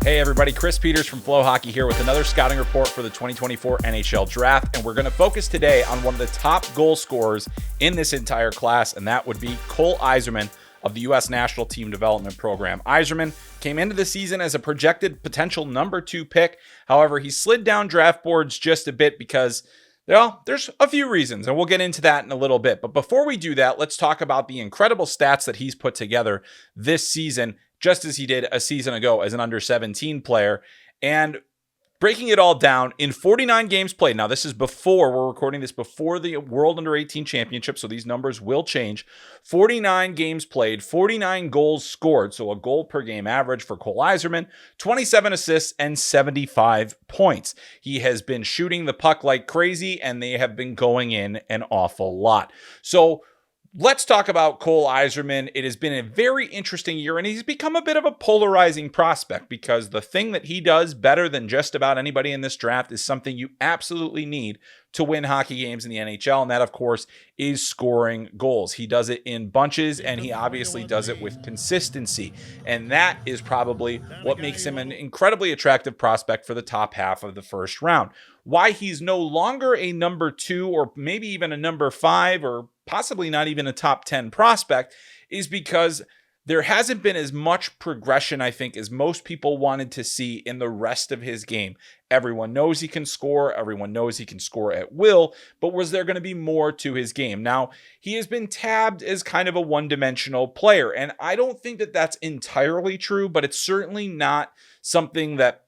Hey everybody, Chris Peters from FloHockey here with another scouting report for the 2024 NHL Draft, and we're going to focus today on one of the top goal scorers in this entire class, and that would be Cole Eiserman of the U.S. National Team Development Program. Eiserman came into the season as a projected potential number 2 pick. However, he slid down draft boards just a bit because, well, there's a few reasons, and we'll get into that in a little bit. But before we do that, let's talk about the incredible stats that he's put together this season, just as he did a season ago as an under-17 player. And breaking it all down, in 49 games played, now this is before, we're recording this before the World Under-18 Championship, so these numbers will change. 49 games played, 49 goals scored, so a goal per game average for Cole Eiserman, 27 assists, and 75 points. He has been shooting the puck like crazy, and they have been going in an awful lot. So let's talk about Cole Eiserman. It has been a very interesting year, and he's become a bit of a polarizing prospect because the thing that he does better than just about anybody in this draft is something you absolutely need to win hockey games in the NHL, and that, of course, is scoring goals. He does it in bunches, and he obviously does it with consistency, and that is probably what makes him an incredibly attractive prospect for the top half of the first round. Why he's no longer a number 2 or maybe even a number 5 or possibly not even a top 10 prospect is because there hasn't been as much progression, I think, as most people wanted to see in the rest of his game. Everyone knows he can score. Everyone knows he can score at will. But was there going to be more to his game? Now, he has been tabbed as kind of a one-dimensional player. And I don't think that that's entirely true, but it's certainly not something that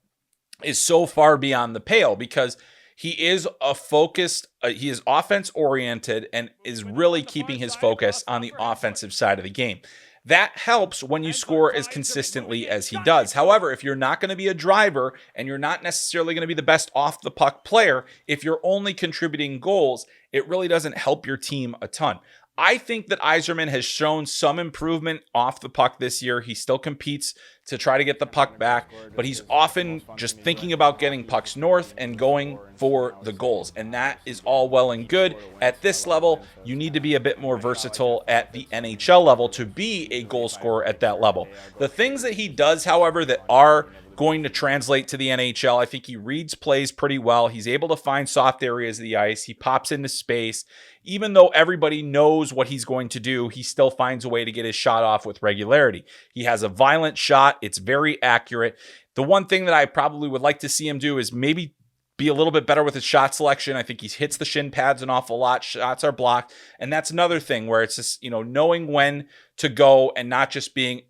is so far beyond the pale because he is he is offense oriented and is really keeping his focus on the offensive side of the game. That helps when you score as consistently as he does. However, if you're not going to be a driver and you're not necessarily going to be the best off the puck player, if you're only contributing goals, it really doesn't help your team a ton. I think that Eiserman has shown some improvement off the puck this year. He still competes to try to get the puck back, but he's often just thinking about getting pucks north and going for the goals. And that is all well and good. At this level, you need to be a bit more versatile at the NHL level to be a goal scorer at that level. The things that he does, however, that are going to translate to the NHL, I think he reads plays pretty well. He's able to find soft areas of the ice. He pops into space. Even though everybody knows what he's going to do, he still finds a way to get his shot off with regularity. He has a violent shot. It's very accurate. The one thing that I probably would like to see him do is maybe be a little bit better with his shot selection. I think he hits the shin pads an awful lot. Shots are blocked. And that's another thing where it's just, knowing when to go and not just being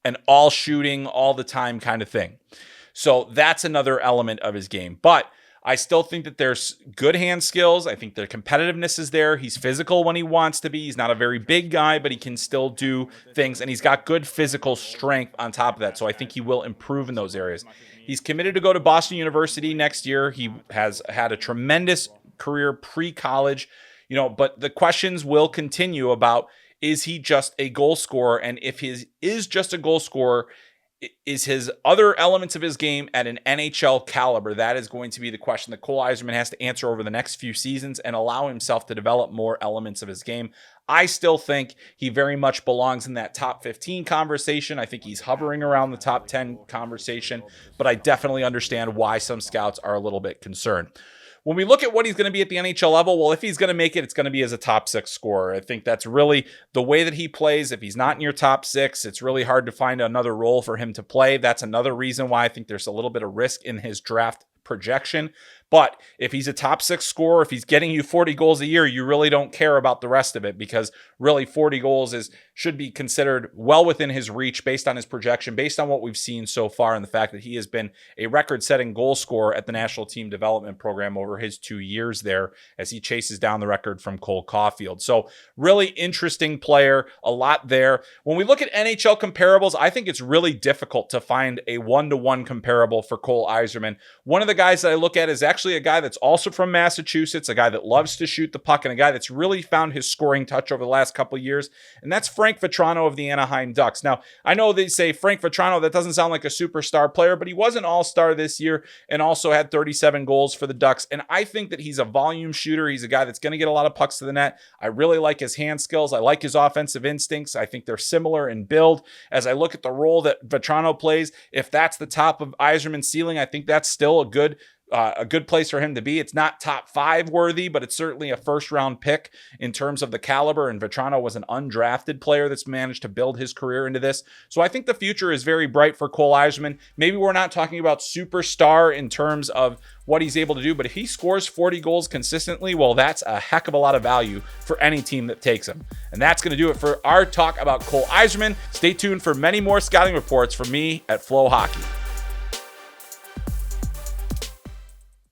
an all shooting all the time kind of thing. So that's another element of his game. But I still think that there's good hand skills. I think the competitiveness is there. He's physical when he wants to be. He's not a very big guy, but he can still do things. And he's got good physical strength on top of that. So I think he will improve in those areas. He's committed to go to Boston University next year. He has had a tremendous career pre-college, but the questions will continue about, is he just a goal scorer? And if he is just a goal scorer, is his other elements of his game at an NHL caliber? That is going to be the question that Cole Eiserman has to answer over the next few seasons and allow himself to develop more elements of his game. I still think he very much belongs in that top 15 conversation. I think he's hovering around the top 10 conversation, but I definitely understand why some scouts are a little bit concerned. When we look at what he's going to be at the NHL level, well, if he's going to make it, it's going to be as a top 6 scorer. I think that's really the way that he plays. If he's not in your top 6, it's really hard to find another role for him to play. That's another reason why I think there's a little bit of risk in his draft projection. But if he's a top 6 scorer, if he's getting you 40 goals a year, you really don't care about the rest of it because really 40 goals should be considered well within his reach based on his projection, based on what we've seen so far and the fact that he has been a record-setting goal scorer at the National Team Development Program over his 2 years there as he chases down the record from Cole Caulfield. So really interesting player, a lot there. When we look at NHL comparables, I think it's really difficult to find a one-to-one comparable for Cole Eiserman. One of the guys that I look at is actually a guy that's also from Massachusetts, a guy that loves to shoot the puck, and a guy that's really found his scoring touch over the last couple of years, and that's Frank Vatrano of the Anaheim Ducks. Now, I know they say Frank Vatrano, that doesn't sound like a superstar player, but he was an all-star this year and also had 37 goals for the Ducks, and I think that he's a volume shooter. He's a guy that's going to get a lot of pucks to the net. I really like his hand skills. I like his offensive instincts. I think they're similar in build. As I look at the role that Vatrano plays, if that's the top of Eiserman's ceiling, I think that's still a good place for him to be. It's not top 5 worthy, but it's certainly a first round pick in terms of the caliber. And Vatrano was an undrafted player that's managed to build his career into this. So I think the future is very bright for Cole Eiserman. Maybe we're not talking about superstar in terms of what he's able to do, but if he scores 40 goals consistently, well, that's a heck of a lot of value for any team that takes him. And that's going to do it for our talk about Cole Eiserman. Stay tuned for many more scouting reports from me at FloHockey.